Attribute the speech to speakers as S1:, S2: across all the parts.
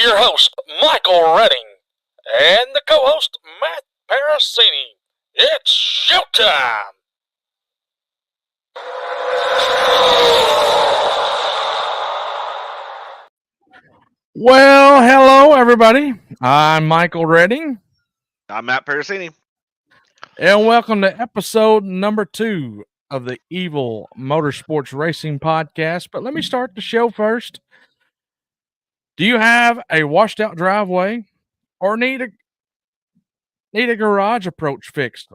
S1: your host, Michael Redding, and the co-host, Matt Parasini. It's showtime!
S2: Well, hello, everybody. I'm Michael Redding,
S3: I'm Matt Parasini.
S2: and welcome to episode number 2 of the Evil Motorsports Racing Podcast. But let me start the show first. Do you have a washed out driveway or need a garage approach fixed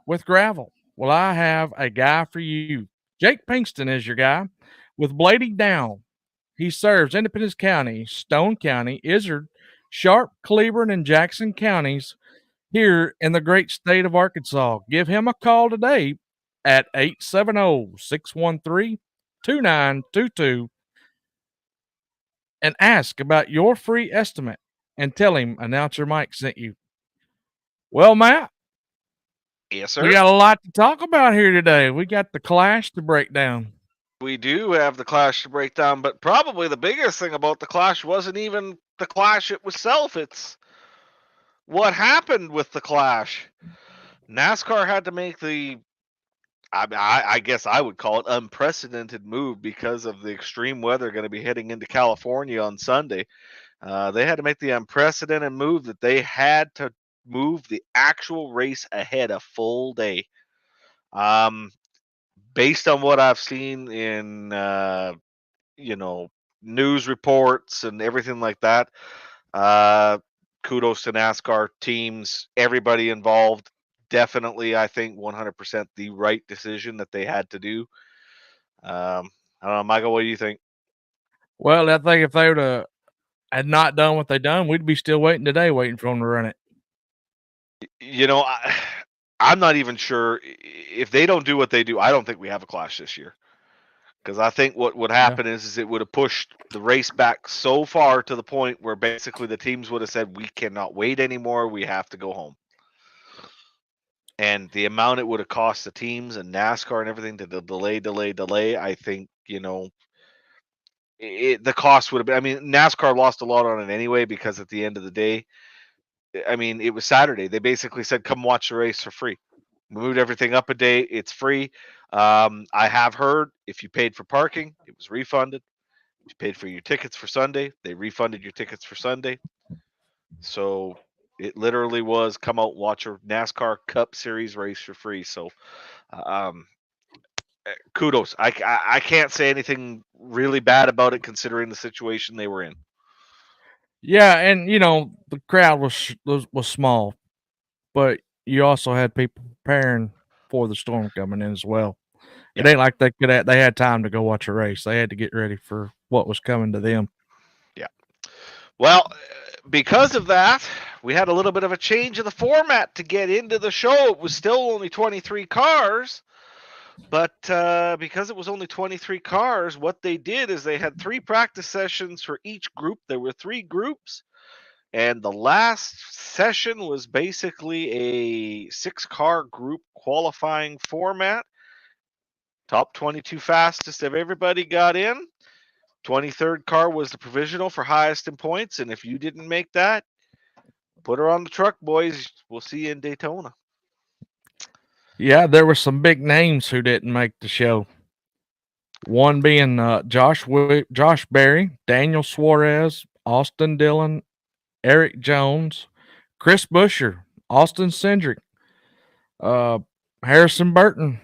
S2: with gravel? Well, I have a guy for you. Jake Pinkston is your guy with Blading Down. He serves Independence County, Stone County, Izard, Sharp, Cleburne, and Jackson counties here in the great state of Arkansas. Give him a call today at 870-613-2922 and ask about your free estimate and tell him Announcer Mike sent you. Well, Matt,
S3: Yes, sir.
S2: we got a lot to talk about here today. We got the Clash to break down.
S3: We do have the Clash to break down, but probably the biggest thing about the Clash wasn't even the Clash itself. It's what happened with the Clash. NASCAR had to make I guess I would call it unprecedented move because of the extreme weather going to be heading into California on Sunday. They had to make the unprecedented move that they had to move the actual race ahead a full day. Based on what I've seen in news reports and everything like that, kudos to NASCAR teams, everybody involved. Definitely, I think 100% the right decision that they had to do. I don't know, Michael, what do you think?
S2: Well, I think if they would had not done what they done, we'd be still waiting today, waiting for them to run it.
S3: I'm not even sure if they don't do what they do. I don't think we have a Clash this year, because I think what would happen is it would have pushed the race back so far to the point where basically the teams would have said, we cannot wait anymore, we have to go home. And the amount it would have cost the teams and NASCAR and everything to delay, I think, the cost would have been, I mean, NASCAR lost a lot on it anyway, because at the end of the day, I mean, it was Saturday. They basically said, come watch the race for free. We moved everything up a day. It's free. I have heard if you paid for parking, it was refunded. If you paid for your tickets for Sunday, they refunded your tickets for Sunday. So it literally was come out, watch a NASCAR Cup Series race for free. So kudos. I can't say anything really bad about it considering the situation they were in.
S2: Yeah, and the crowd was small, but you also had people preparing for the storm coming in as well. It ain't like they had time to go watch a race. They had to get ready for what was coming to them.
S3: Yeah. Well, because of that, we had a little bit of a change of the format to get into the show. It was still only 23 cars, but because it was only 23 cars, what they did is they had 3 practice sessions for each group. There were 3 groups, and the last session was basically a 6-car group qualifying format. Top 22 fastest of everybody got in. 23rd car was the provisional for highest in points, and if you didn't make that, put her on the truck, boys. We'll see you in Daytona.
S2: Yeah, there were some big names who didn't make the show. One being Josh Berry, Daniel Suarez, Austin Dillon, Eric Jones, Chris Buescher, Austin Cindric, Harrison Burton,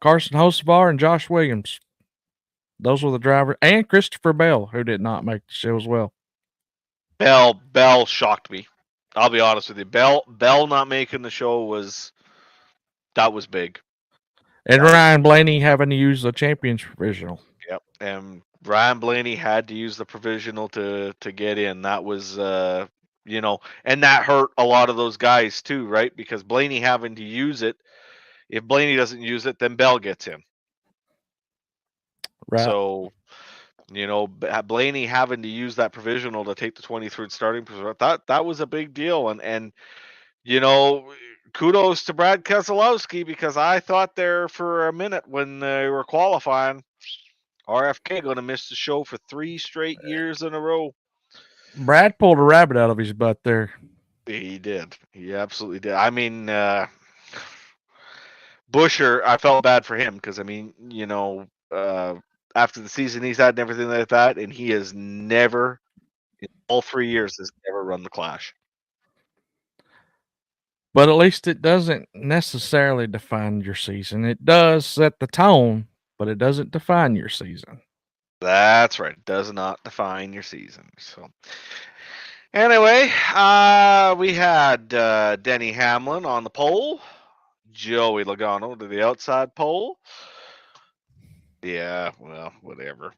S2: Carson Hocevar, and Josh Williams. Those were the drivers, and Christopher Bell, who did not make the show as well.
S3: Bell shocked me. I'll be honest with you. Bell not making the show was big.
S2: And Ryan Blaney having to use the champions provisional.
S3: Yep. And Ryan Blaney had to use the provisional to get in. That was and that hurt a lot of those guys too, right? Because Blaney having to use it. If Blaney doesn't use it, then Bell gets in.
S2: Right.
S3: So, Blaney having to use that provisional to take the 23rd starting position, that was a big deal. And kudos to Brad Keselowski, because I thought there for a minute when they were qualifying, RFK going to miss the show for 3 straight years in a row.
S2: Brad pulled a rabbit out of his butt there.
S3: He did. He absolutely did. I mean, Busher, I felt bad for him because, I mean, after the season he's had and everything like that, and he has never, in all 3 years, has never run the Clash.
S2: But at least it doesn't necessarily define your season. It does set the tone, but it doesn't define your season.
S3: That's right. It does not define your season. So, anyway, we had Denny Hamlin on the pole, Joey Logano to the outside pole. Yeah, well, whatever.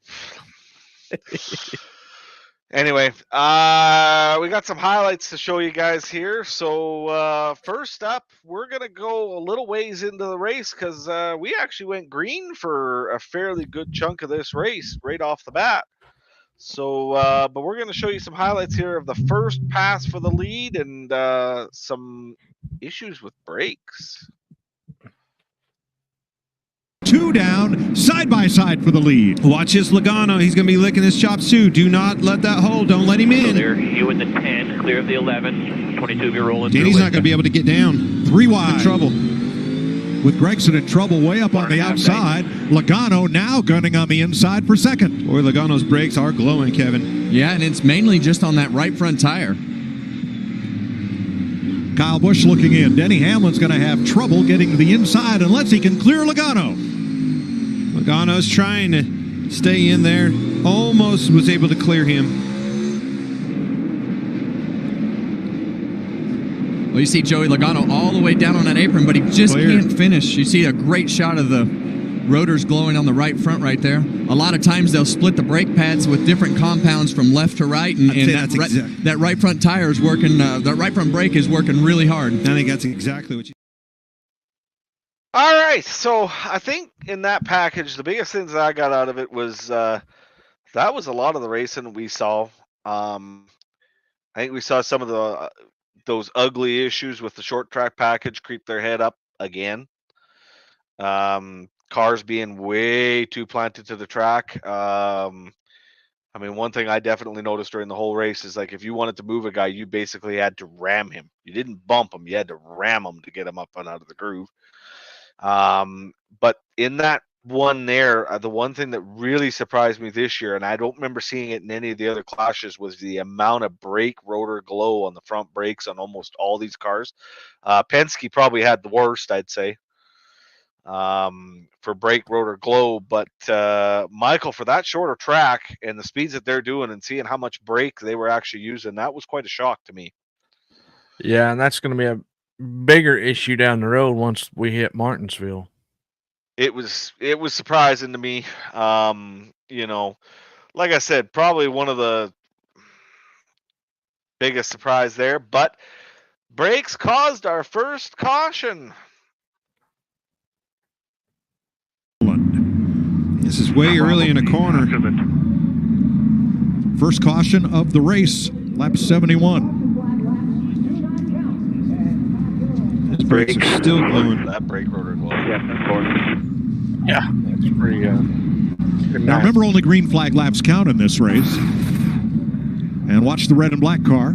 S3: Anyway, we got some highlights to show you guys here. So first up, we're going to go a little ways into the race because we actually went green for a fairly good chunk of this race right off the bat. So, but we're going to show you some highlights here of the first pass for the lead and some issues with brakes.
S4: 2 down, side by side for the lead. Watch this Logano. He's going to be licking his chops too. Do not let that hold. Don't let him in.
S5: So there, you in the 10, clear of the 11. 22 if you're rolling.
S4: Danny's not going to be able to get down. 3 wide. In trouble. With Gregson in trouble way up on the outside. Logano now gunning on the inside for second. Boy, Logano's brakes are glowing, Kevin.
S6: Yeah, and it's mainly just on that right front tire.
S4: Kyle Busch looking in. Denny Hamlin's going to have trouble getting to the inside unless he can clear Logano. Logano's trying to stay in there. Almost was able to clear him.
S6: Well, you see Joey Logano all the way down on that apron, but he just can't finish. You see a great shot of the rotors glowing on the right front right there. A lot of times they'll split the brake pads with different compounds from left to right, and that right front tire is working. That right front brake is working really hard.
S4: I think that's exactly what you.
S3: All right, so I think in that package, the biggest things that I got out of it was that was a lot of the racing we saw. I think we saw some of those ugly issues with the short track package creep their head up again. Cars being way too planted to the track. I mean, one thing I definitely noticed during the whole race is like if you wanted to move a guy, you basically had to ram him. You didn't bump him; you had to ram him to get him up and out of the groove. But in that one there, the one thing that really surprised me this year, and I don't remember seeing it in any of the other clashes, was the amount of brake rotor glow on the front brakes on almost all these cars. Penske probably had the worst, I'd say, for brake rotor glow. But Michael, for that shorter track and the speeds that they're doing and seeing how much brake they were actually using, that was quite a shock to me.
S2: Yeah, and that's going to be a bigger issue down the road once we hit Martinsville.
S3: It was surprising to me. Like I said, probably one of the biggest surprise there, but brakes caused our first caution.
S4: This is way early in a corner. First caution of the race, lap 71. His brakes are still glowing.
S3: That brake rotor glow.
S5: Yeah, of course.
S2: Yeah, that's pretty good.
S4: Now remember, only green flag laps count in this race. And watch the red and black car.
S2: I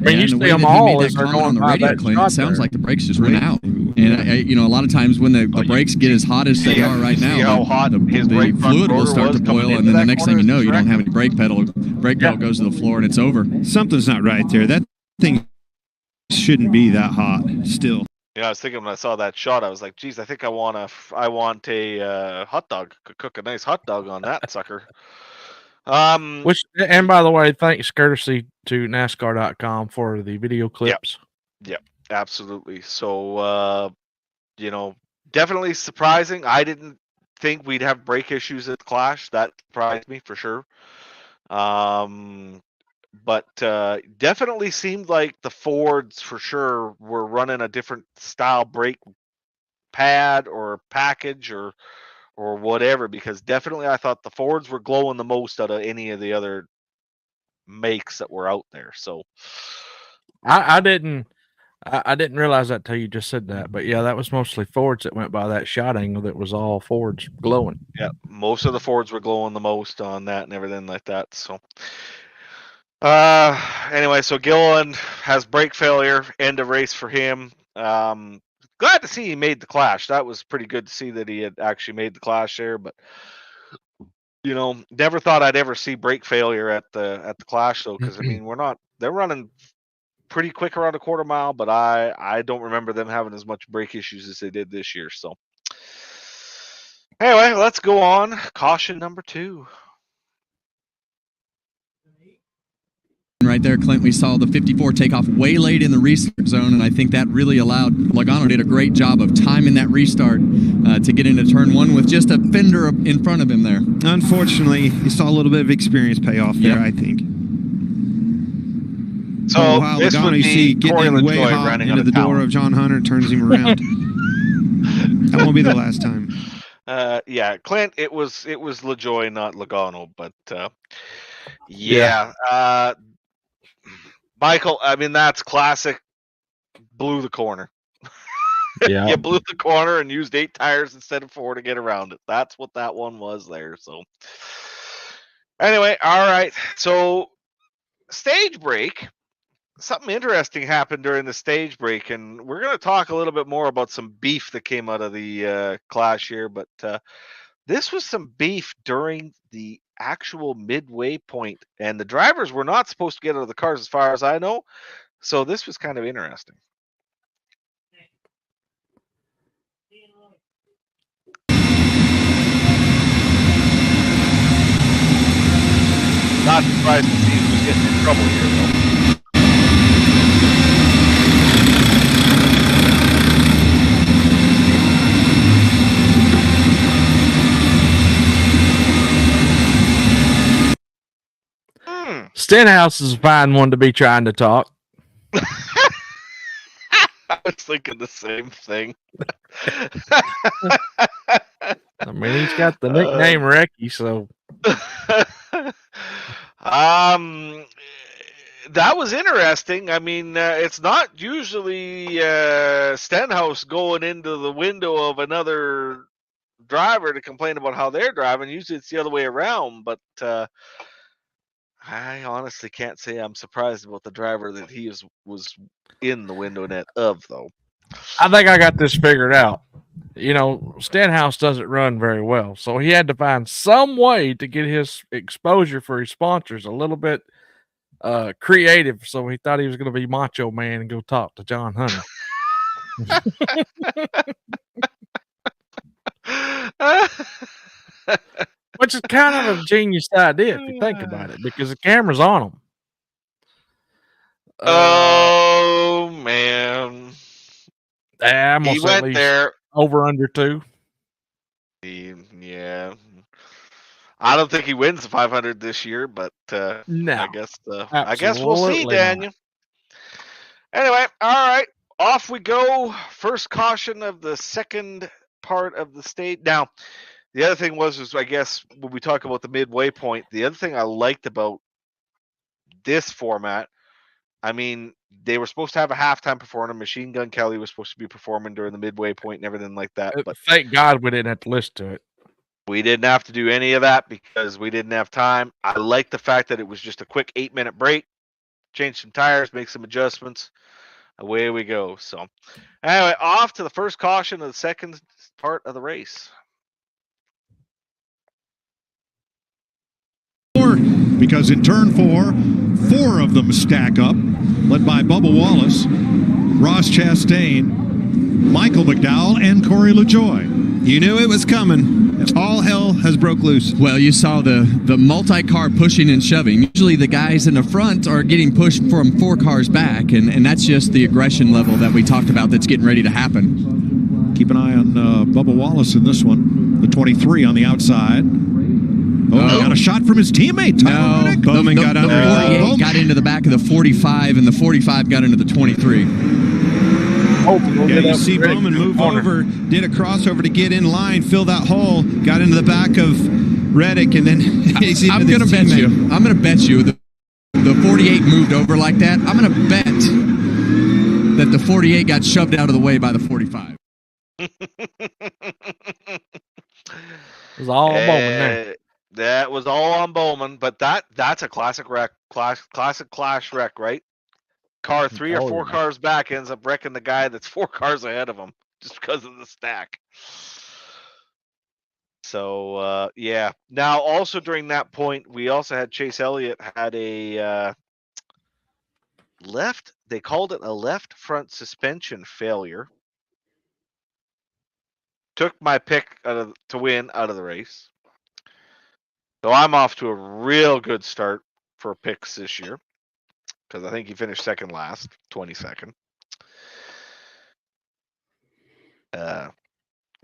S2: mean, you see them all as they're going
S6: on the radio, Clint. It sounds like the brakes just went out. And a lot of times when the brakes get as hot as they are right now,
S3: how hot
S6: the fluid will start to boil, and then the next thing you know, you don't have any brake pedal. Brake pedal goes to the floor, and it's over.
S4: Something's not right there. That thing shouldn't be that hot still.
S3: Yeah, I was thinking when I saw that shot, I was like, geez, I think I want a hot dog. Cook a nice hot dog on that sucker.
S2: Which, and by the way, thanks courtesy to NASCAR.com for the video clips.
S3: Yep, absolutely. So, definitely surprising. I didn't think we'd have brake issues at the Clash. That surprised me for sure. But definitely seemed like the Fords for sure were running a different style brake pad or package or whatever, because definitely I thought the Fords were glowing the most out of any of the other makes that were out there. So
S2: I didn't I didn't realize that till you just said that. But yeah, that was mostly Fords that went by that shot angle. That was all Fords glowing.
S3: Yeah, most of the Fords were glowing the most on that and everything like that. So, anyway, so Gilliland has brake failure. End of race for him. Glad to see he made the Clash. That was pretty good to see that he had actually made the Clash there. But never thought I'd ever see brake failure at the Clash though, because I mean they're running pretty quick around a quarter mile, but I don't remember them having as much brake issues as they did this year. So anyway, let's go on. Caution number 2.
S6: Right there, Clint, we saw the 54 take off way late in the restart zone, and I think that really allowed Logano did a great job of timing that restart to get into turn 1 with just a fender in front of him there.
S4: Unfortunately, you saw a little bit of experience pay off there, I think.
S3: So this
S4: Logano,
S3: would
S4: you see
S3: be
S4: getting
S3: Corey
S4: in way
S3: LaJoy
S4: hot
S3: running
S4: into
S3: out
S4: the
S3: of
S4: door
S3: town.
S4: of John Hunter, turns him around. That won't be the last time.
S3: Yeah, Clint, it was LaJoy, not Logano, but Michael, I mean, that's classic. Blew the corner.
S2: Yeah.
S3: You blew the corner and used 8 tires instead of 4 to get around it. That's what that one was there. So anyway, all right. So stage break. Something interesting happened during the stage break, and we're going to talk a little bit more about some beef that came out of the Clash here, but this was some beef during the actual midway point, and the drivers were not supposed to get out of the cars as far as I know, so this was kind of interesting. Not surprised to see who's getting in trouble here, though.
S2: Stenhouse is a fine one to be trying to talk.
S3: I was thinking the same thing.
S2: I mean, he's got the nickname Recky, so.
S3: That was interesting. I mean, it's not usually Stenhouse going into the window of another driver to complain about how they're driving. Usually it's the other way around, but I honestly can't say I'm surprised about the driver that he was in the window net of, though.
S2: I think I got this figured out. Stenhouse doesn't run very well, so he had to find some way to get his exposure for his sponsors a little bit creative. So he thought he was going to be Macho Man and go talk to John Hunter. Which is kind of a genius idea if you think about it, because the camera's on him.
S3: Oh man!
S2: He
S3: went there
S2: over under 2.
S3: Yeah, I don't think he wins the 500 this year, but
S2: no,
S3: I guess we'll see, Daniel. Anyway, all right, off we go. First caution of the second part of the state. Now, the other thing was I guess when we talk about the midway point, the other thing I liked about this format, I mean, they were supposed to have a halftime performer. Machine Gun Kelly was supposed to be performing during the midway point and everything like that. But
S2: thank God we didn't have to listen to it.
S3: We didn't have to do any of that because we didn't have time. I like the fact that it was just a quick 8-minute break, change some tires, make some adjustments. Away we go. So anyway, off to the first caution of the second part of the race.
S4: Because in turn 4 of them stack up, led by Bubba Wallace, Ross Chastain, Michael McDowell, and Corey LaJoy. You knew it was coming. All hell has broke loose.
S6: Well, you saw the multi-car pushing and shoving. Usually the guys in the front are getting pushed from 4 cars back, and that's just the aggression level that we talked about that's getting ready to happen.
S4: Keep an eye on Bubba Wallace in this one. The 23 on the outside. Oh, got a shot from his teammate.
S6: No,
S4: Bowman got under.
S6: The 48 got into the back of the 45, and the 45 got into the 23.
S4: Yeah, you see Bowman move over, did a crossover to get in line, fill that hole, got into the back of Reddick, and then
S6: I'm going to bet you the 48 moved over like that. I'm going to bet that the 48 got shoved out of the way by the 45.
S2: It was all Bowman there.
S3: That was all on Bowman, but that's a classic wreck, classic clash wreck, right? Car 3 or 4 cars back ends up wrecking the guy that's 4 cars ahead of him just because of the stack. So yeah. Now also during that point, we also had Chase Elliott had a left. They called it a left front suspension failure. Took my pick to win out of the race. So I'm off to a real good start for picks this year because I think he finished second last, 22nd.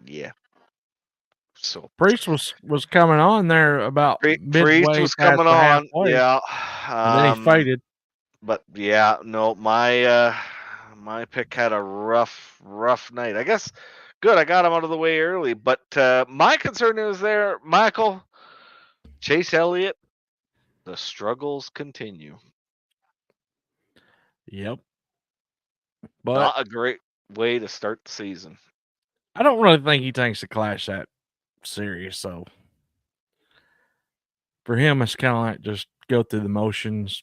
S3: Yeah. So
S2: Priest was coming on there about midway.
S3: Priest was coming on, yeah.
S2: And then he faded.
S3: But yeah, no, my pick had a rough night. I guess good, I got him out of the way early. But my concern is there, Michael, Chase Elliott, the struggles continue.
S2: Yep. But
S3: not a great way to start the season.
S2: I don't really think he takes the clash that serious, so for him it's kind of like just go through the motions,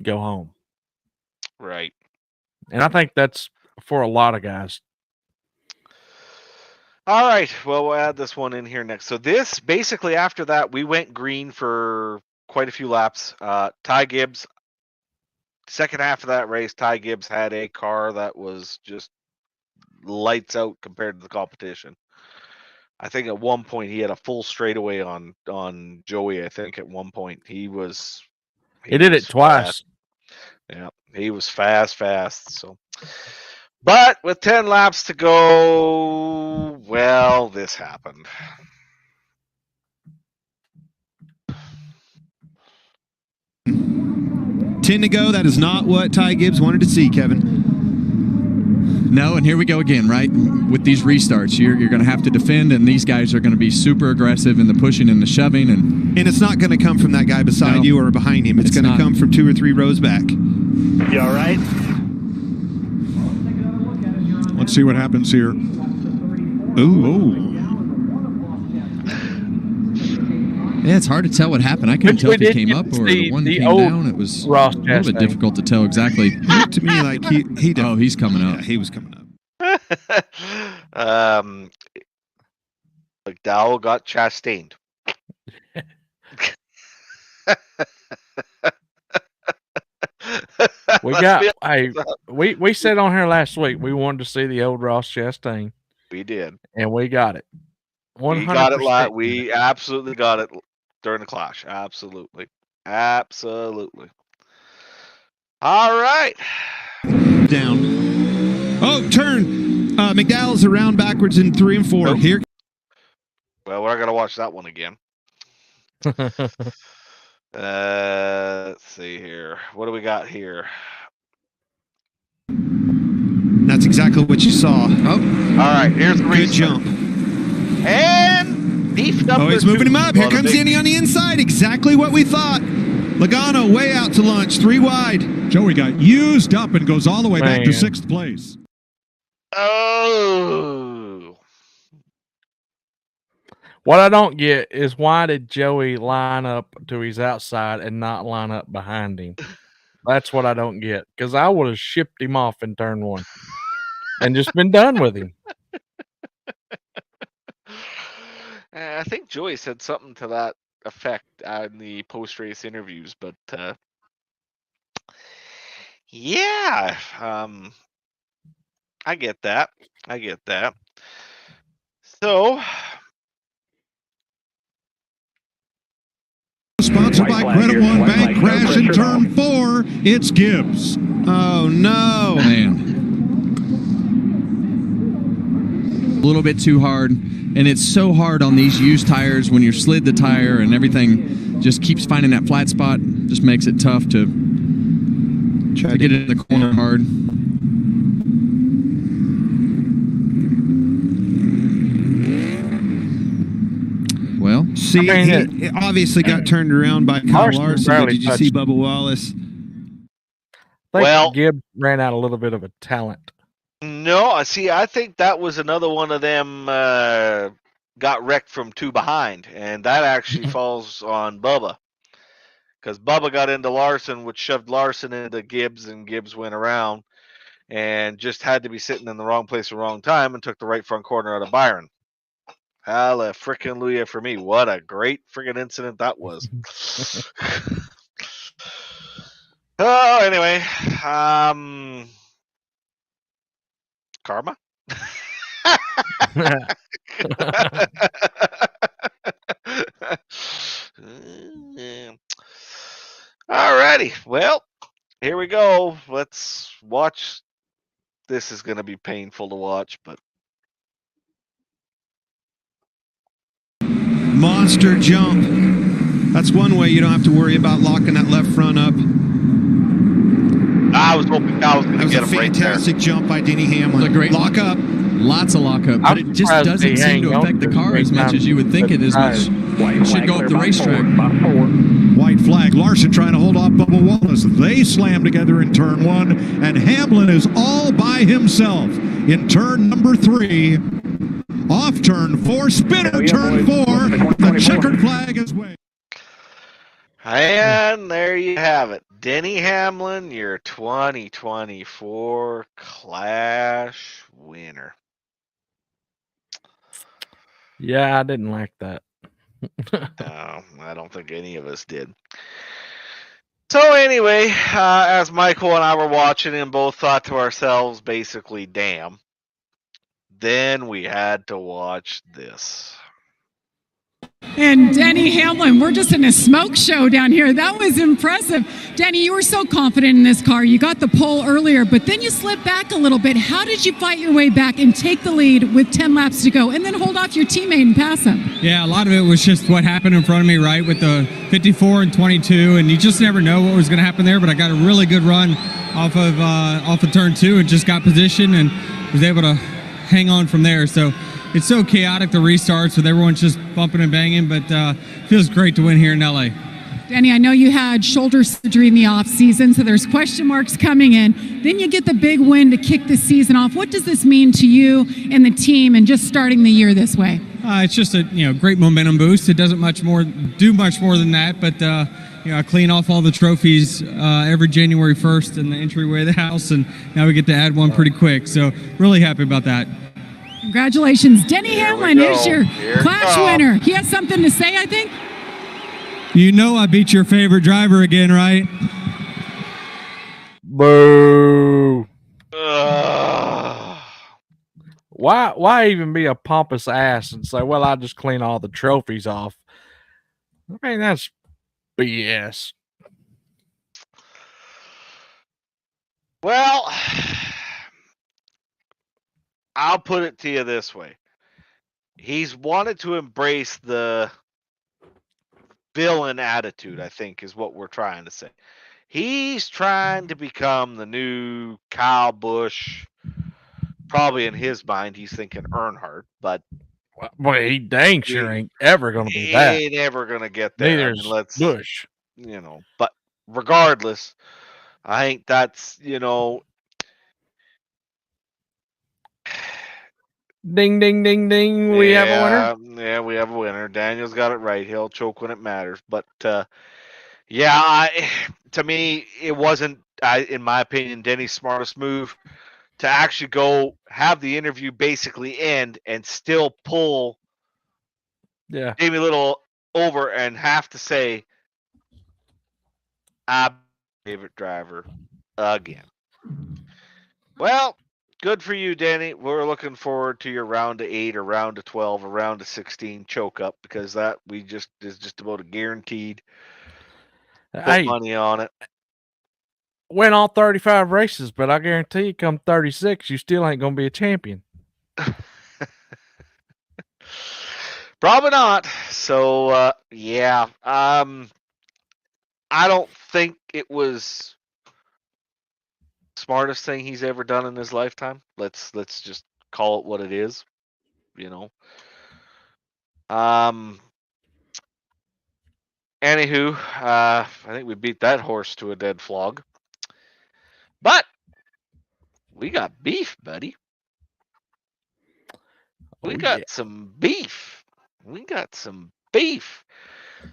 S2: go home.
S3: Right.
S2: And I think that's for a lot of guys.
S3: All right. Well, we'll add this one in here next. So this basically after that we went green for quite a few laps. Ty Gibbs, second half of that race, Ty Gibbs had a car that was just lights out compared to the competition. I think at one point he had a full straightaway on Joey. I think at one point he did it
S2: twice.
S3: Yeah, he was fast. So, but with 10 laps to go, well, this happened.
S4: To go, that is not what Ty Gibbs wanted to see, Kevin.
S6: No, and here we go again, right? With these restarts, you're going to have to defend, and these guys are going to be super aggressive in the pushing and the shoving. And
S4: it's not going to come from that guy beside you or behind him. It's going to come from 2 or 3 rows back.
S5: You all right?
S4: Let's see what happens here. Ooh.
S6: Yeah, it's hard to tell what happened. I couldn't tell if he came up or the one came down. It was a little bit difficult to tell exactly.
S4: To me, like he
S6: oh, he's coming up.
S4: Yeah, he was coming up.
S3: McDowell got chastained.
S2: We said on here last week we wanted to see the old Ross Chastain.
S3: We did,
S2: and we got it. 100%.
S3: We got it. We absolutely got it during the clash. Absolutely. All right.
S4: Down. Oh, turn. McDowell's around backwards in 3 and 4.
S3: Nope.
S4: Here.
S3: Well, we're gonna watch that one again. Let's see here. What do we got here?
S4: That's exactly what you saw.
S3: Oh, all right. Here's the
S4: good jump.
S3: And beefed up.
S4: Oh, he's moving him up. Here comes Danny on the inside. Exactly what we thought. Logano way out to lunch, 3 wide. Joey got used up and goes all the way back to 6th place.
S3: Oh.
S2: What I don't get is why did Joey line up to his outside and not line up behind him? That's what I don't get. Because I would have shipped him off in turn 1 and just been done with him.
S3: I think Joey said something to that effect in the post-race interviews, but yeah, I get that. So,
S4: sponsored by Credit One Bank. Crash in turn 4. It's Gibbs. Oh no,
S6: man! A little bit too hard. And it's so hard on these used tires when you slid the tire and everything just keeps finding that flat spot. Just makes it tough to get it in the corner hard. Well,
S4: see, he obviously got turned around by Kyle Larson. But did you see Bubba Wallace?
S3: Well,
S2: Gibbs ran out a little bit of a talent.
S3: no, see, I think that was another one of them got wrecked from two behind, and that actually falls on Bubba. Because Bubba got into Larson, which shoved Larson into Gibbs, and Gibbs went around and just had to be sitting in the wrong place at the wrong time and took the right front corner out of Byron. Hallelujah frickin' Luya for me. What a great friggin' incident that was. Oh, anyway. Karma? Alrighty. Well, here we go. Let's watch. This is going to be painful to watch, but
S4: Monster jump. That's one way you don't have to worry about locking that left front up.
S3: I was hoping I was going
S4: That
S3: to
S4: was
S3: get
S4: a
S3: him right there.
S4: fantastic jump by Denny Hamlin.
S6: It was a great
S4: lock up.
S6: Lots of lockup, but it just
S2: surprised
S6: doesn't
S2: they
S6: seem to
S2: hang on
S6: affect the
S2: to
S6: car
S2: it
S6: as much as you would think it is. Much should go up the racetrack.
S4: White flag. Larson trying to hold off Bubba Wallace. They slam together in turn one, and Hamlin is all by himself in turn number 3. Off turn 4, spinner turn 4. The checkered flag is waved.
S3: And there you have it. Denny Hamlin, your 2024 Clash winner.
S2: Yeah, I didn't like that.
S3: No, I don't think any of us did. So anyway, as Michael and I were watching and both thought to ourselves, basically, damn. Then we had to watch this.
S7: And Denny Hamlin, we're just in a smoke show down here. That was impressive. Denny, you were so confident in this car. You got the pole earlier, but then you slipped back a little bit. How did you fight your way back and take the lead with 10 laps to go and then hold off your teammate and pass him?
S8: Yeah, a lot of it was just what happened in front of me, right, with the 54 and 22, and you just never know what was going to happen there, but I got a really good run off of turn 2 and just got position and was able to hang on from there. So it's so chaotic, the restarts, with everyone just bumping and banging, but feels great to win here in LA.
S7: Denny, I know you had shoulder surgery in the off season, so there's question marks coming in. Then you get the big win to kick the season off. What does this mean to you and the team and just starting the year this way?
S8: It's just a great momentum boost. It doesn't do much more than that, but I clean off all the trophies every January 1st in the entryway of the house, and now we get to add one pretty quick. So really happy about that.
S7: Congratulations. Denny Hamlin is your Clash winner. He has something to say, I think.
S8: You know I beat your favorite driver again, right?
S2: Boo. Why even be a pompous ass and say, well, I just clean all the trophies off? I mean, that's BS.
S3: Well, I'll put it to you this way. He's wanted to embrace the villain attitude, I think, is what we're trying to say. He's trying to become the new Kyle Busch. Probably in his mind, he's thinking Earnhardt, but
S2: Boy, he dang sure ain't ever going to be that.
S3: He ain't ever going to get there.
S2: Neither is Busch.
S3: But regardless, I think that's,
S2: Ding, ding, ding, ding. We have a winner.
S3: Yeah, we have a winner. Daniel's got it right. He'll choke when it matters. But, to me, it wasn't, in my opinion, Denny's smartest move to actually go have the interview basically end and still pull Jamie Little over and have to say, I'm favorite driver again. Well, good for you, Danny. We're looking forward to your round of 8 or round of 12 or round of 16 choke up, because that is just about a guaranteed put money on it.
S2: Win all 35 races, but I guarantee you come 36, you still ain't going to be a champion.
S3: Probably not. So, I don't think it was smartest thing he's ever done in his lifetime. Let's just call it what it is, Anywho, I think we beat that horse to a dead flog. But we got beef, buddy. We got some beef. We got some beef.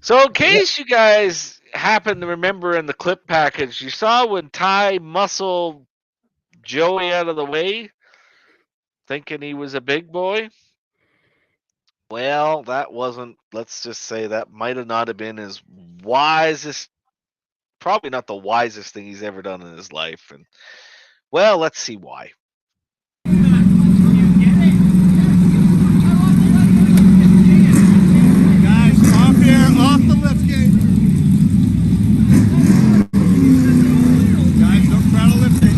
S3: So in case you guys happen to remember in the clip package, you saw when Ty muscled Joey out of the way, thinking he was a big boy. Well, that wasn't, let's just say that might have not have been his wisest, probably not the wisest thing he's ever done in his life. And well, let's see why.
S4: Guys, off here, off the lift gate. Guys, don't try to lift it.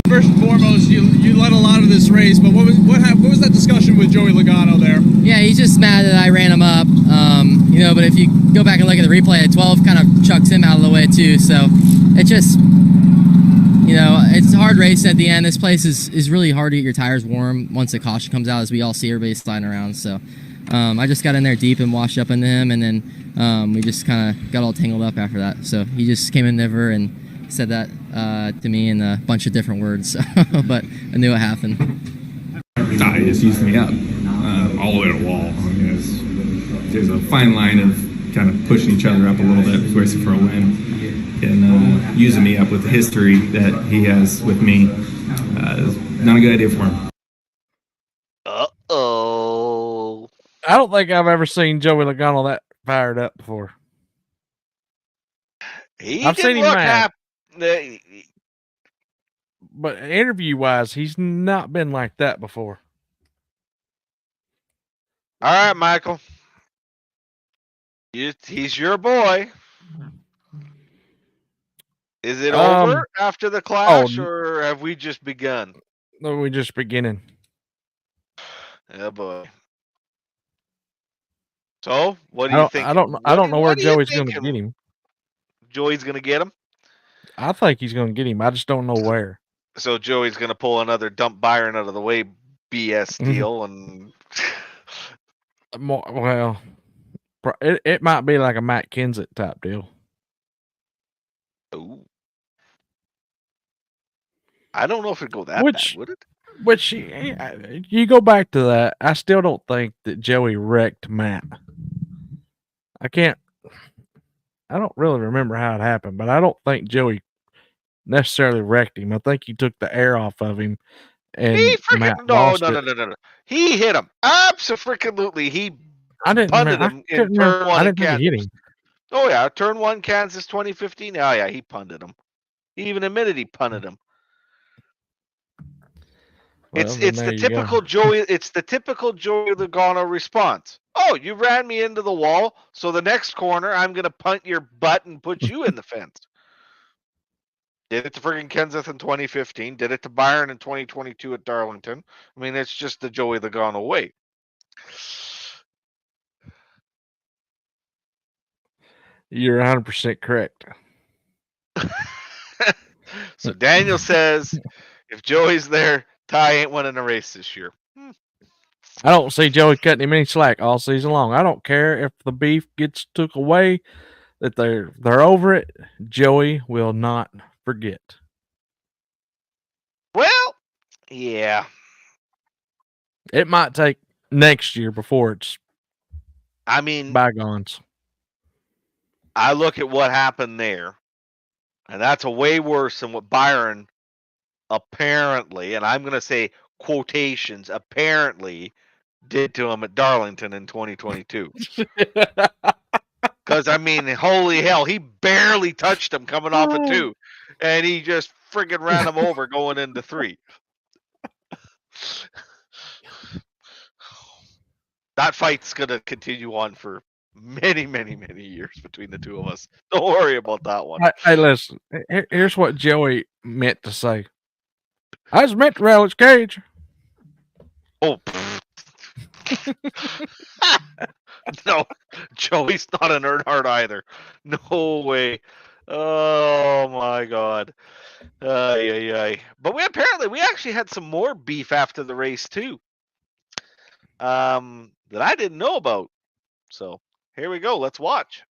S6: First and foremost, you led a lot of this race, but what was that discussion with Joey Logano there?
S9: Yeah, he's just mad that I ran him up. But if you go back and look at the replay, 12 kind of chucks him out of the way too. So it just, it's a hard race at the end. This place is really hard to get your tires warm once the caution comes out, as we all see everybody sliding around. So I just got in there deep and washed up into him, and then we just kind of got all tangled up after that. So he just came in never and said that to me in a bunch of different words, but I knew what happened.
S10: Nah, he just used me up all the way to the wall. I mean, there's a fine line of kind of pushing each other up a little bit, racing for a win, and using me up with the history that he has with me. Not a good idea for him.
S3: Uh-oh.
S2: I don't think I've ever seen Joey Logano that fired up before.
S3: I've seen him mad.
S2: But interview-wise, he's not been like that before.
S3: All right, Michael. He's your boy. Is it over after the clash, or have we just begun?
S2: No, we're just beginning.
S3: Oh boy. So, what do you think?
S2: I don't know where Joey's going to get him.
S3: Joey's going to get him?
S2: I think he's going to get him. I just don't know where.
S3: So Joey's going to pull another dump Byron out of the way BS deal, and
S2: well, it might be like a Matt Kenseth type deal.
S3: Ooh. I don't know if it'd go that bad, would it?
S2: Which you go back to that, I still don't think that Joey wrecked Matt. I don't really remember how it happened, but I don't think Joey necessarily wrecked him. I think he took the air off of him, and
S3: no. He hit him. Absolutely, he punted him in turn one.
S2: I didn't think he hit him.
S3: Oh yeah, turn one, Kansas 2015. Oh yeah, he punted him. He even admitted he punted him.
S2: Well,
S3: it's the typical Joey. It's the typical Joey Logano response. Oh, you ran me into the wall, so the next corner I'm going to punt your butt and put you in the fence. Did it to friggin' Kenseth in 2015. Did it to Byron in 2022 at Darlington. I mean, it's just the Joey Logano way.
S2: You're 100% correct.
S3: So Daniel says, if Joey's there, Ty ain't winning a race this year.
S2: I don't see Joey cutting him any slack all season long. I don't care if the beef gets took away, that they're over it. Joey will not forget.
S3: Well, yeah.
S2: It might take next year before it's bygones.
S3: I look at what happened there, and that's a way worse than what Byron apparently, and I'm going to say quotations, apparently did to him at Darlington in 2022. Because, I mean, holy hell, he barely touched him coming off of 2, and he just friggin' ran him over going into 3. That fight's going to continue on for many, many, many years between the two of us. Don't worry about that one.
S2: Hey, listen, here's what Joey meant to say. I just meant to rattle his cage.
S3: Oh. No, Joey's not an Earnhardt either. No way. Oh my God. Ay, ay, ay. But we actually had some more beef after the race too. That I didn't know about. So here we go. Let's watch.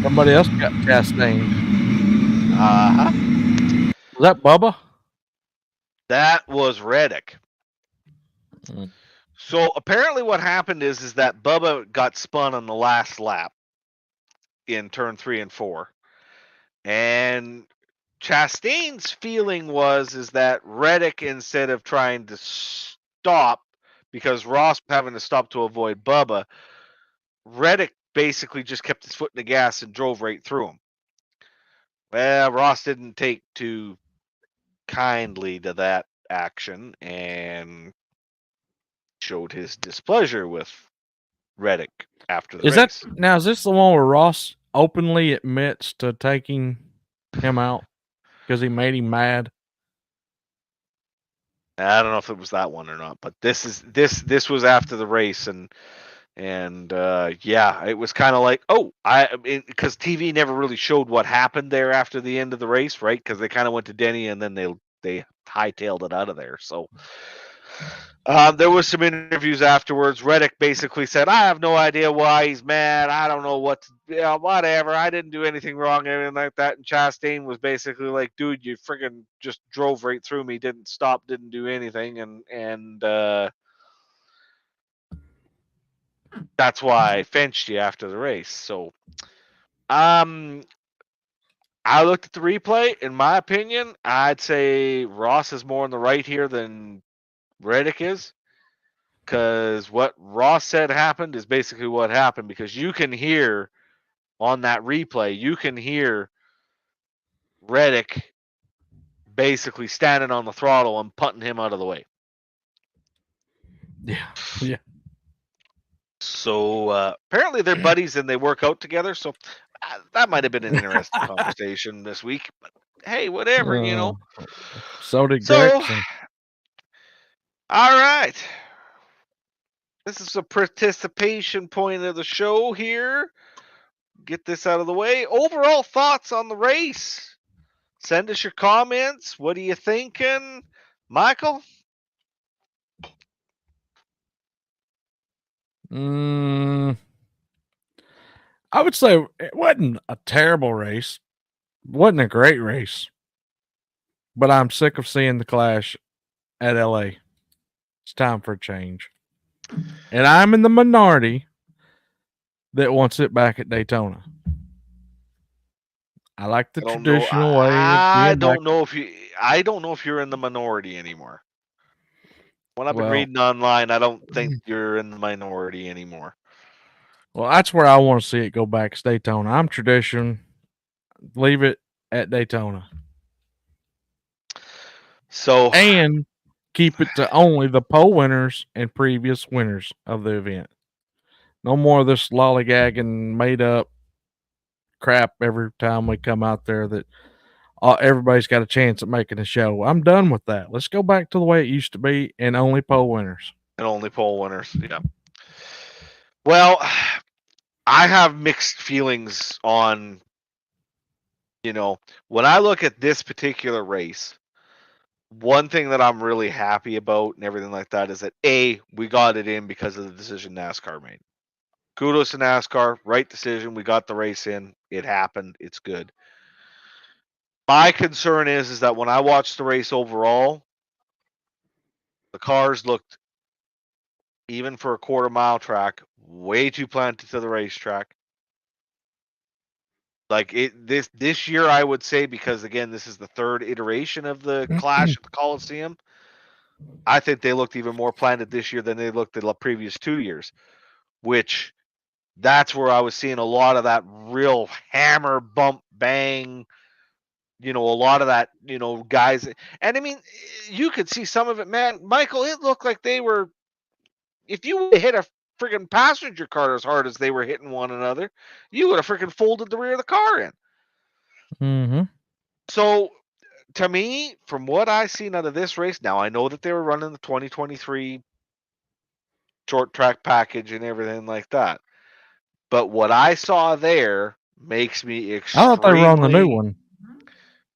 S2: Somebody else got Chastain. Was that Bubba?
S3: That was Reddick. So apparently what happened is that Bubba got spun on the last lap in turn 3 and 4. And Chastain's feeling is that Reddick, instead of trying to stop, because Ross having to stop to avoid Bubba, Reddick basically just kept his foot in the gas and drove right through him. Well, Ross didn't take too kindly to that action and showed his displeasure with Reddick after the race.
S2: Is this the one where Ross openly admits to taking him out because he made him mad?
S3: I don't know if it was that one or not, but this was after the race, and yeah, it was kind of like, because TV never really showed what happened there after the end of the race, right? Because they kind of went to Denny and then they hightailed it out of there. So there was some interviews afterwards. Reddick basically said, "I have no idea why he's mad. I don't know whatever. I didn't do anything wrong," anything like that. And Chastain was basically like, "Dude, you freaking just drove right through me. Didn't stop. Didn't do anything." And that's why I fenced you after the race. So, I looked at the replay. In my opinion, I'd say Ross is more on the right here than Reddick is. Because what Ross said happened is basically what happened, because you can hear on that replay, you can hear Reddick basically standing on the throttle and putting him out of the way.
S2: Yeah.
S3: So apparently they're buddies and they work out together. So that might have been an interesting conversation this week. But hey, whatever, you know.
S2: So did Gregson.
S3: All right. This is a participation point of the show here. Get this out of the way. Overall thoughts on the race. Send us your comments. What are you thinking? Michael?
S2: I would say it wasn't a terrible race. It wasn't a great race. But I'm sick of seeing the clash at LA. It's time for a change. And I'm in the minority that wants it back at Daytona. I like the traditional way.
S3: I don't know if you're in the minority anymore. When I've been reading online, I don't think you're in the minority anymore.
S2: Well, that's where I want to see it go back to Daytona. I'm tradition. Leave it at Daytona. And keep it to only the pole winners and previous winners of the event. No more of this lollygagging, made up crap every time we come out there that everybody's got a chance at making a show. I'm done with that. Let's go back to the way it used to be and only pole winners.
S3: And only pole winners, yeah. Well, I have mixed feelings on, when I look at this particular race, one thing that I'm really happy about and everything like that is that, we got it in because of the decision NASCAR made. Kudos to NASCAR, right decision. We got the race in. It happened. It's good. My concern is that when I watched the race overall, the cars looked even for a quarter-mile track, way too planted to the racetrack. Like this year, I would say, because again, this is the third iteration of the Clash at the Coliseum. I think they looked even more planted this year than they looked the previous 2 years, which that's where I was seeing a lot of that real hammer, bump, bang, a lot of that, guys. And I mean, you could see some of it, man. Michael, it looked like they were, if you would have hit a freaking passenger car as hard as they were hitting one another, you would have freaking folded the rear of the car in.
S2: Mm-hmm.
S3: So, to me, from what I've seen out of this race, now I know that they were running the 2023 short track package and everything like that. But what I saw there makes me extremely...
S2: I thought they were on the new one.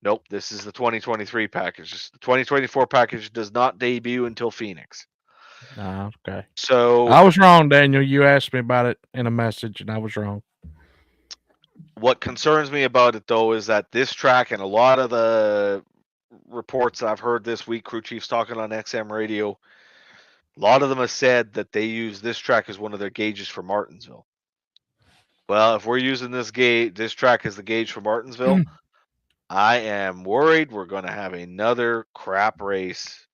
S3: Nope, this is the 2023 package. The 2024 package does not debut until Phoenix.
S2: Okay.
S3: So
S2: I was wrong, Daniel. You asked me about it in a message, and I was wrong.
S3: What concerns me about it, though, is that this track and a lot of the reports I've heard this week, crew chiefs talking on XM radio, a lot of them have said that they use this track as one of their gauges for Martinsville. Well, if we're using this track as the gauge for Martinsville, I am worried we're going to have another crap race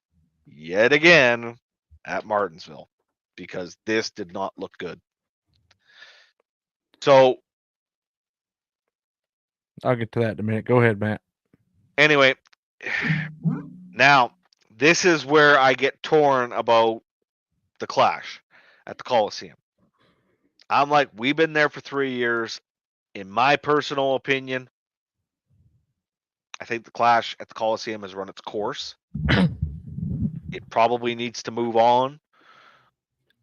S3: yet again at Martinsville, because this did not look good. So
S2: I'll get to that in a minute. Go ahead, Matt.
S3: Anyway, now this is where I get torn about the Clash at the Coliseum. I'm like, we've been there for 3 years. In my personal opinion, I think the Clash at the Coliseum has run its course. It probably needs to move on.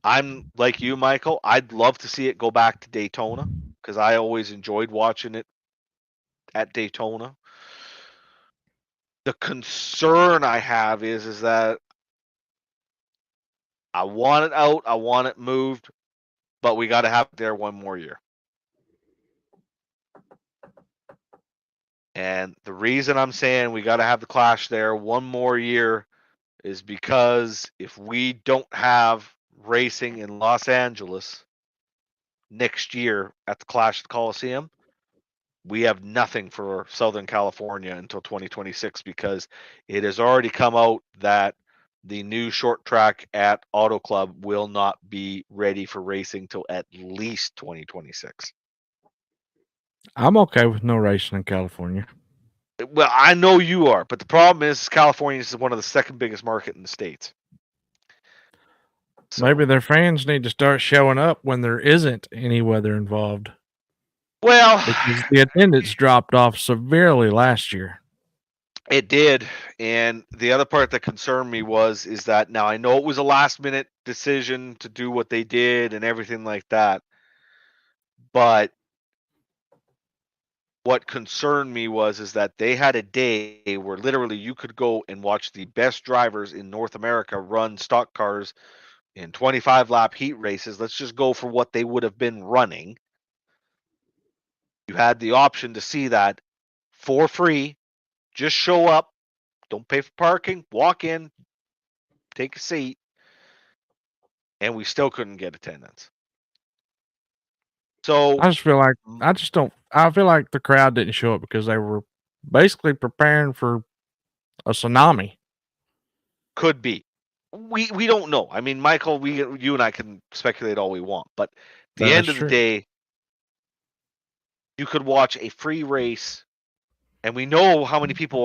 S3: I'm like you, Michael. I'd love to see it go back to Daytona, because I always enjoyed watching it at Daytona. The concern I have is that I want it out, I want it moved, but we got to have it there one more year. And the reason I'm saying we got to have the Clash there one more year is because if we don't have racing in Los Angeles next year at the Clash at the Coliseum, we have nothing for Southern California until 2026, because it has already come out that the new short track at Auto Club will not be ready for racing till at least 2026.
S2: I'm okay with no racing in California.
S3: Well, I know you are, but the problem is California is one of the second biggest market in the States.
S2: So, maybe their fans need to start showing up when there isn't any weather involved.
S3: Well,
S2: because the attendance dropped off severely last year.
S3: It did. And the other part that concerned me is that, now I know it was a last minute decision to do what they did and everything like that, but what concerned me is that they had a day where literally you could go and watch the best drivers in North America run stock cars in 25 lap heat races. Let's just go for what they would have been running. You had the option to see that for free. Just show up, don't pay for parking, walk in, take a seat, and we still couldn't get attendance. So
S2: I feel like the crowd didn't show up because they were basically preparing for a tsunami.
S3: Could be. We don't know. I mean, Michael, you and I can speculate all we want, but at the end of the day, you could watch a free race, and we know how many people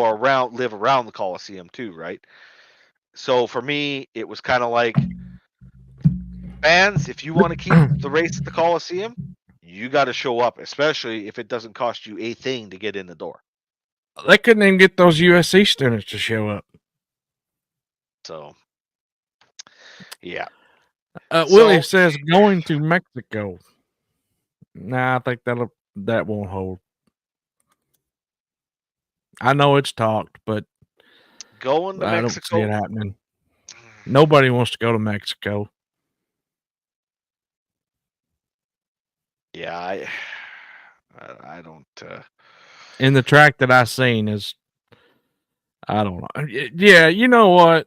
S3: live around the Coliseum too, right? So for me, it was kind of like, fans, if you want to keep the race at the Coliseum, you got to show up, especially if it doesn't cost you a thing to get in the door.
S2: They couldn't even get those USC students to show up.
S3: So, yeah.
S2: Willie says going to Mexico. Nah, I think that won't hold. I know it's talked, but
S3: going to
S2: I
S3: Mexico,
S2: don't see it happening. Nobody wants to go to Mexico.
S3: Yeah, I don't.
S2: In the track that I seen is, I don't know. Yeah, you know what?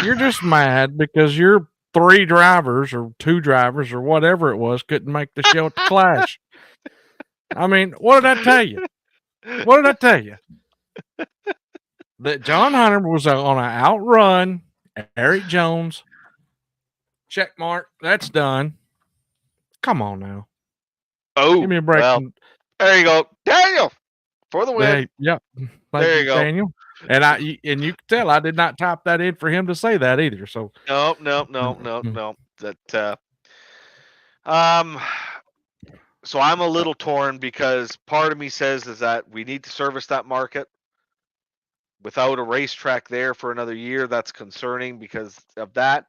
S2: You're just mad because you're 3 drivers or 2 drivers or whatever it was couldn't make the show at the Clash. I mean, what did I tell you? What did I tell you? That John Hunter was on an outrun Eric Jones. Check mark. That's done. Come on now.
S3: Oh,
S2: give me a break.
S3: Well, there you go, Daniel, for the win.
S2: Yep.
S3: There you go,
S2: Daniel. And you can tell I did not type that in for him to say that either. So
S3: no. That so I'm a little torn because part of me says is that we need to service that market. Without a racetrack there for another year, that's concerning because of that.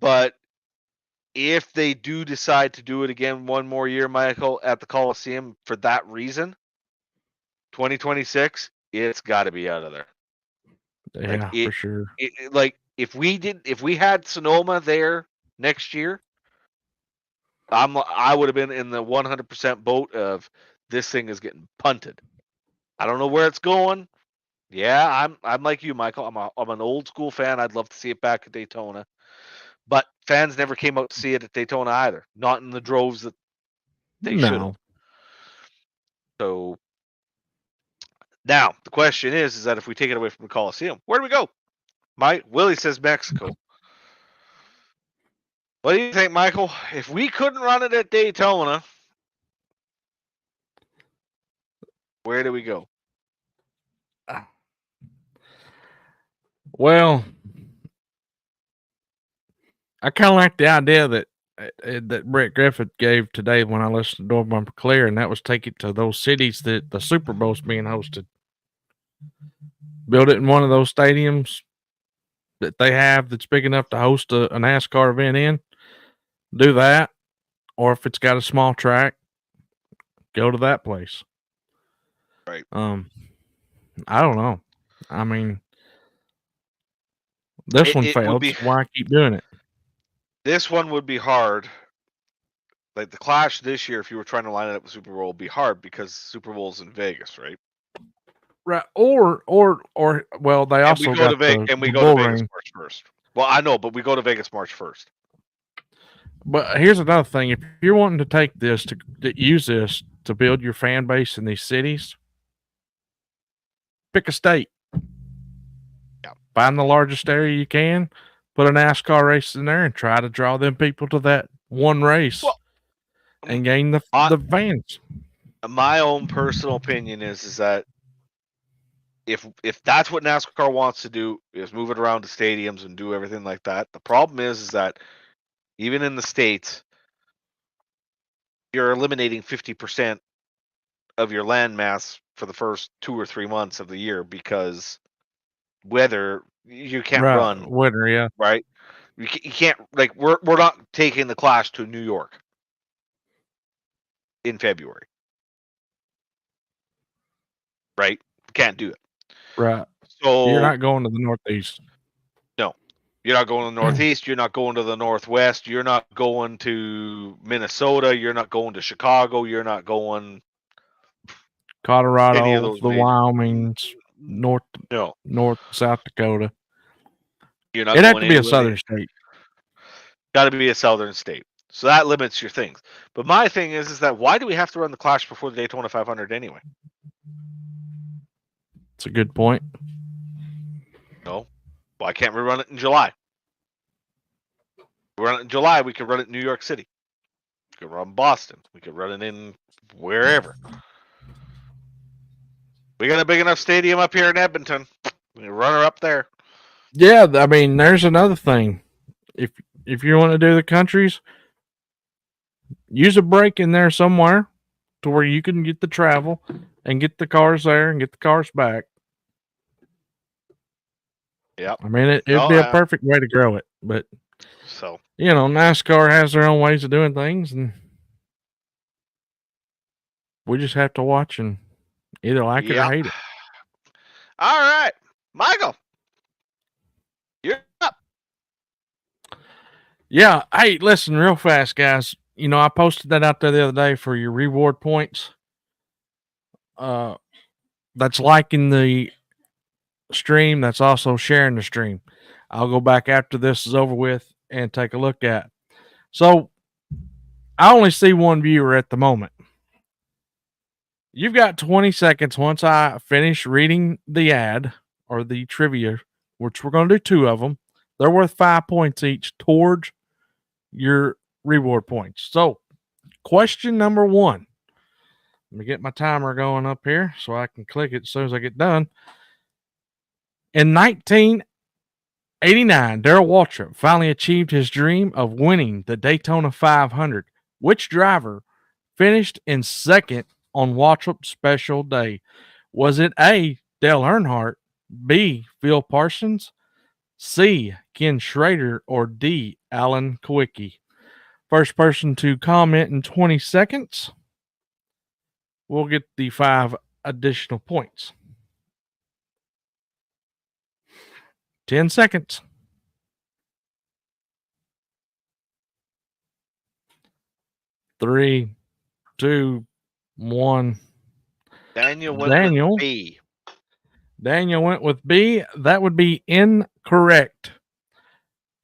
S3: But if they do decide to do it again one more year, Michael, at the Coliseum for that reason, 2026, it's got to be out of there.
S2: Yeah, for sure.
S3: Like if we had Sonoma there next year, I would have been in the 100% boat of this thing is getting punted. I don't know where it's going. Yeah, I'm like you, Michael. I'm an old school fan. I'd love to see it back at Daytona, but fans never came out to see it at Daytona either. Not in the droves that they should have. So now the question is that if we take it away from the Coliseum, where do we go? Willie says Mexico. What do you think, Michael? If we couldn't run it at Daytona, where do we go?
S2: Well, I kind of like the idea that Brett Griffith gave today when I listened to Door Bumper Clear, and that was take it to those cities that the Super Bowl's being hosted. Build it in one of those stadiums that they have that's big enough to host a NASCAR event in. Do that. Or if it's got a small track, go to that place.
S3: Right.
S2: I don't know. I mean, this one failed. Why keep doing it?
S3: This one would be hard. Like the Clash this year, if you were trying to line it up with Super Bowl, would be hard because Super Bowl's in Vegas, right?
S2: Right. Or well, they also
S3: we go to Vegas March 1st. Well, I know, but we go to Vegas March 1st.
S2: But here's another thing: if you're wanting to take this to use this to build your fan base in these cities, pick a state.
S3: Yeah.
S2: Find the largest area you can, put a NASCAR race in there, and try to draw them people to that one race and gain the fans.
S3: My own personal opinion is that if that's what NASCAR wants to do, is move it around to stadiums and do everything like that. The problem is that even in the States, you're eliminating 50% of your land mass for the first 2 or 3 months of the year because weather, you can't run.
S2: Winter, yeah.
S3: Right? You can't, like, we're not taking the Clash to New York in February. Right? Can't do it.
S2: Right.
S3: So
S2: you're not going to the Northeast.
S3: No. You're not going to the Northeast. You're not going to the Northwest. You're not going to Minnesota. You're not going to Chicago. You're not going
S2: Colorado, the Wyomings, North, South Dakota.
S3: You're not.
S2: It'd have to be a southern state.
S3: Got to be a southern state. So that limits your things. But my thing is that why do we have to run the Clash before the Daytona 500 anyway?
S2: It's a good point.
S3: No. Why can't we run it in July? We run it in July. We could run it in New York City. We could run Boston. We could run it in wherever. We got a big enough stadium up here in Edmonton. We can run her up there.
S2: Yeah, I mean, there's another thing. If you want to do the countries, use a break in there somewhere to where you can get the travel and get the cars there and get the cars back.
S3: Yep.
S2: I mean, it'd be a perfect way to grow it, but
S3: so
S2: NASCAR has their own ways of doing things, and we just have to watch and either like it or hate it.
S3: All right, Michael, you're up.
S2: Yeah. Hey, listen, real fast, guys. I posted that out there the other day for your reward points. That's liking the stream. That's also sharing the stream. I'll go back after this is over with and take a look at. So I only see one viewer at the moment. You've got 20 seconds once I finish reading the ad or the trivia, which we're going to do 2 of them. They're worth 5 points each towards your reward points. So, question number 1. Let me get my timer going up here so I can click it as soon as I get done. In 1989, Darrell Waltrip finally achieved his dream of winning the Daytona 500. Which driver finished in second on Waltrip's special day? Was it A, Dale Earnhardt, B, Phil Parsons, C, Ken Schrader, or D, Alan Kwiecki? First person to comment in 20 seconds will get the 5 additional points. 10 seconds. 3, 2, 1.
S3: Daniel went with B.
S2: Daniel went with B. That would be incorrect.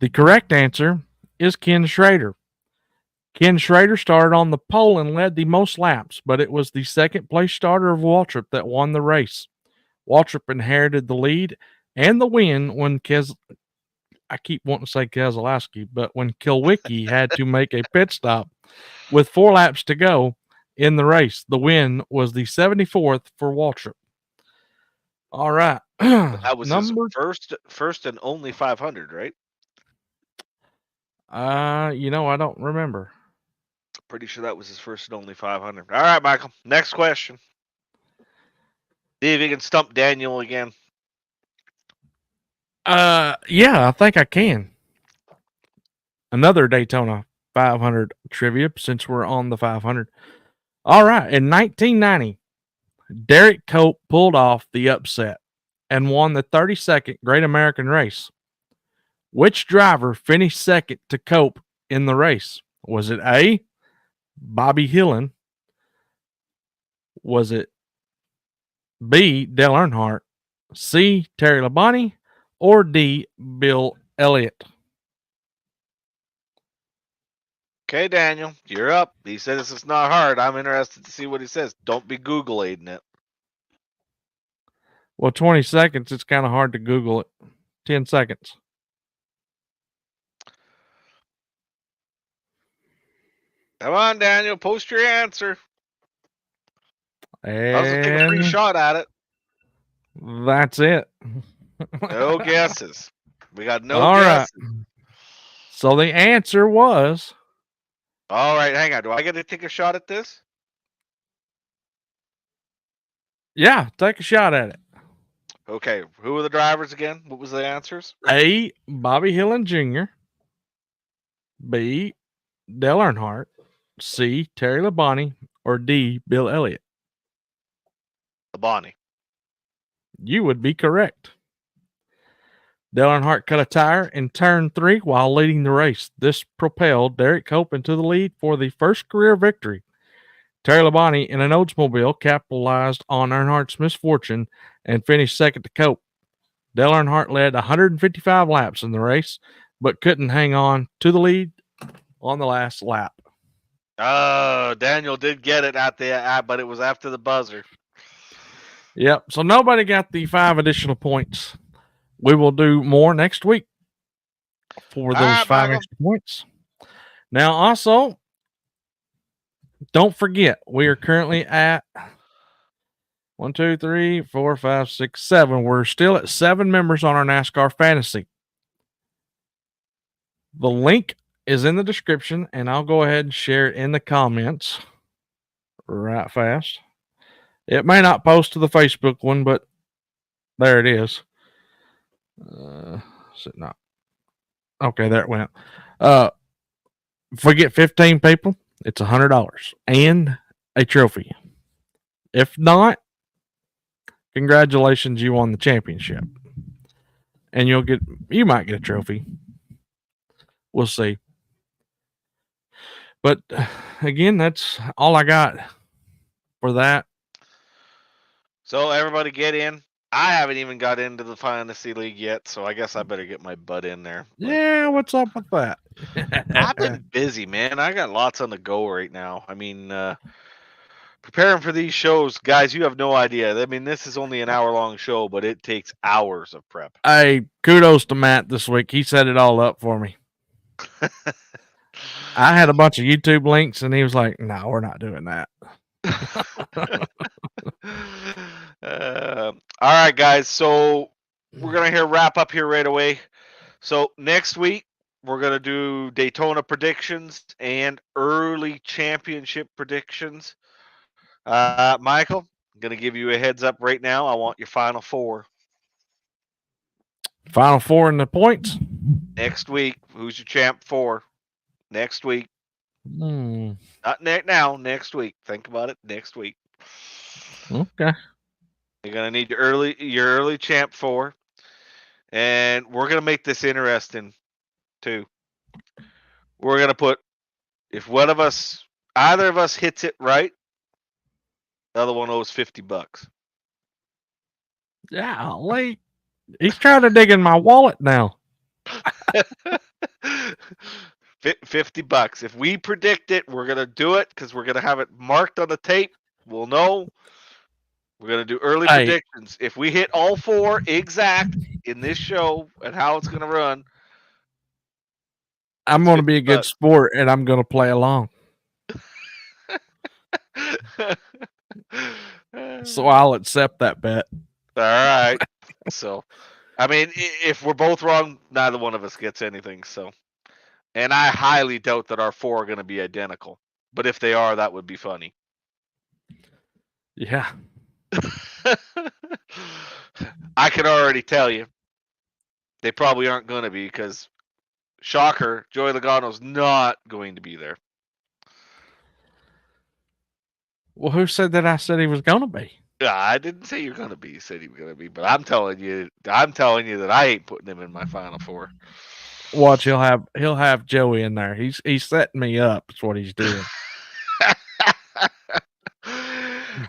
S2: The correct answer is Ken Schrader. Ken Schrader started on the pole and led the most laps, but it was the second place starter of Waltrip that won the race. Waltrip inherited the lead and the win when I keep wanting to say Keselowski, but when Kwiecki had to make a pit stop with 4 laps to go in the race. The win was the 74th for Waltrip. All right.
S3: That was his first and only 500, right?
S2: I don't remember.
S3: Pretty sure that was his first and only 500. All right, Michael. Next question. See if you can stump Daniel again.
S2: Yeah, I think I can. Another Daytona 500 trivia since we're on the 500. All right. In 1990, Derek Cope pulled off the upset and won the 32nd Great American Race. Which driver finished second to Cope in the race? Was it A, Bobby Hillin? Was it B, Dale Earnhardt, C, Terry Labonte, or D, Bill Elliott?
S3: Okay, Daniel, you're up. He said this is not hard. I'm interested to see what he says. Don't be Googling it.
S2: Well, 20 seconds, it's kind of hard to Google it. 10 seconds.
S3: Come on, Daniel, post your answer.
S2: And
S3: I was going to take a free shot at it.
S2: That's it.
S3: No guesses. We got no
S2: All
S3: guesses.
S2: Right. So the answer was...
S3: All right, hang on. Do I get to take a shot at this?
S2: Yeah, take a shot at it.
S3: Okay, who were the drivers again? What was the answers?
S2: A, Bobby Hillin Jr., B, Dale Earnhardt, C, Terry Labonte, or D, Bill Elliott?
S3: Labonte.
S2: You would be correct. Dale Earnhardt cut a tire in turn 3 while leading the race. This propelled Derek Cope into the lead for the first career victory. Terry Labonte in an Oldsmobile capitalized on Earnhardt's misfortune and finished second to Cope. Dale Earnhardt led 155 laps in the race, but couldn't hang on to the lead on the last lap.
S3: Oh, Daniel did get it but it was after the buzzer.
S2: Yep, so nobody got the 5 additional points. We will do more next week for those 5 extra points. Now, also, don't forget, we are currently at 1, 2, 3, 4, 5, 6, 7. We're still at 7 members on our NASCAR Fantasy. The link is in the description, and I'll go ahead and share it in the comments right fast. It may not post to the Facebook one, but there it is. Is it not? Okay, there it went. If we get 15 people, it's $100 and a trophy. If not, congratulations, you won the championship. And you might get a trophy. We'll see. But again, that's all I got for that.
S3: So everybody get in. I haven't even got into the fantasy league yet, so I guess I better get my butt in there. But
S2: Yeah, what's up with that?
S3: I've been busy, man. I got lots on the go right now. I mean, preparing for these shows, guys, you have no idea. I mean, this is only an hour-long show, but it takes hours of prep.
S2: Hey, kudos to Matt this week. He set it all up for me. I had a bunch of YouTube links, and he was like, "No, we're not doing that."
S3: All right, guys. So we're gonna wrap up here right away. So next week we're gonna do Daytona predictions and early championship predictions. Michael, I'm gonna give you a heads up right now. I want your final four.
S2: Final four in the points
S3: next week. Who's your champ for? Next week. Not now. Next week. Think about it. Next week.
S2: Okay.
S3: You're gonna need your early champ for, and we're gonna make this interesting too. We're gonna put if either of us hits it right, the other one owes $50.
S2: Yeah, late. He's trying to dig in my wallet now.
S3: $50. If we predict it, we're gonna do it because we're gonna have it marked on the tape. We'll know. We're gonna do early predictions. If we hit all four exact in this show and how it's gonna run,
S2: I'm gonna be a good sport and I'm gonna play along. So I'll accept that bet.
S3: All right. So, I mean, if we're both wrong, neither one of us gets anything. So, and I highly doubt that our four are going to be identical. But if they are, that would be funny.
S2: Yeah.
S3: I can already tell you, they probably aren't going to be because, shocker, Joey Logano's not going to be there.
S2: Well, who said that I said he was going to be?
S3: Yeah, I didn't say you're going to be. You said he was going to be, but I'm telling you that I ain't putting him in my final four.
S2: Watch, he'll have Joey in there. He's setting me up. That's what he's doing.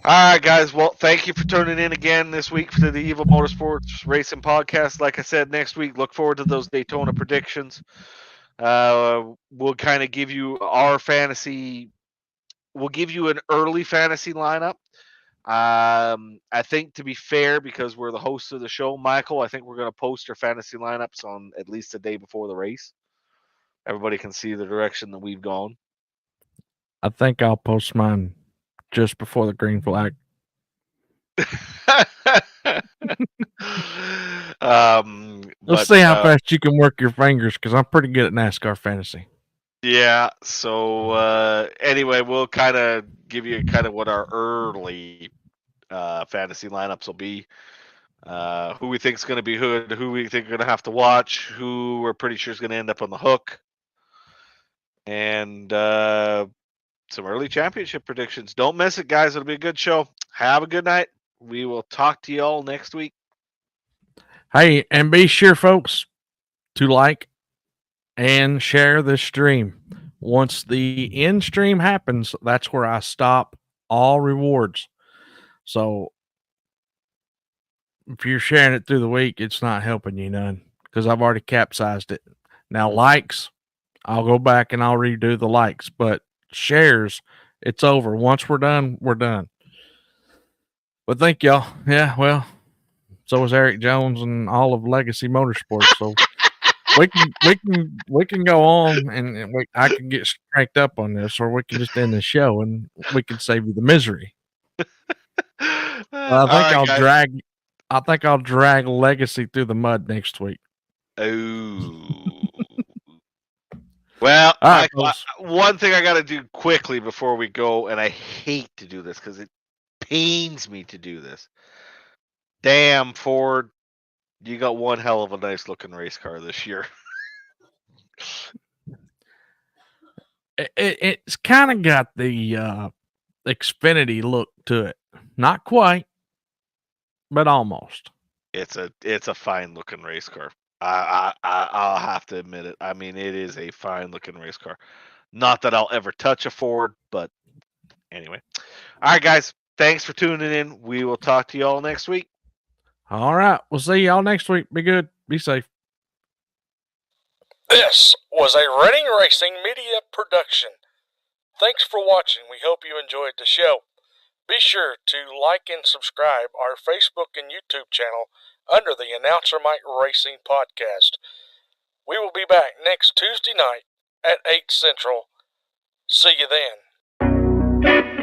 S3: All right, guys. Well, thank you for tuning in again this week to the Evil Motorsports Racing Podcast. Like I said, next week, look forward to those Daytona predictions. We'll kind of give you our fantasy. We'll give you an early fantasy lineup. I think to be fair, because we're the hosts of the show, Michael, I think we're going to post our fantasy lineups on at least the day before the race. Everybody can see the direction that we've gone.
S2: I think I'll post mine just before the green flag. Let's see how fast you can work your fingers, because I'm pretty good at NASCAR fantasy.
S3: Yeah. So anyway, we'll kind of give you what our early fantasy lineups will be. Who we think is going to be who we think are going to have to watch, who we're pretty sure is going to end up on the hook, and some early championship predictions. Don't miss it, guys. It'll be a good show. Have a good night. We will talk to you all next week.
S2: Hey, and be sure, folks, to like and share this stream. Once the end stream happens, that's where I stop all rewards. So if you're sharing it through the week, it's not helping you none, because I've already capsized it. Now, likes, I'll go back and I'll redo the likes, but shares, it's over. Once we're done, we're done. But thank y'all. Yeah, well, so is Eric Jones and all of Legacy Motorsports. So we can go on and I can get cranked up on this, or we can just end the show and we can save you the misery. I think I'll drag Legacy through the mud next week.
S3: Oh. Well, right, one thing I got to do quickly before we go, and I hate to do this because it pains me to do this. Damn, Ford, you got one hell of a nice looking race car this year.
S2: It's kind of got the Xfinity look to it. Not quite, but almost.
S3: It's a fine looking race car. I'll have to admit it. I mean, it is a fine looking race car. Not that I'll ever touch a Ford, but anyway. All right, guys. Thanks for tuning in. We will talk to you all next week.
S2: All right. We'll see y'all next week. Be good. Be safe.
S1: This was a Reading Racing Media production. Thanks for watching. We hope you enjoyed the show. Be sure to like and subscribe our Facebook and YouTube channel under the Announcer Mike Racing Podcast. We will be back next Tuesday night at 8 Central. See you then.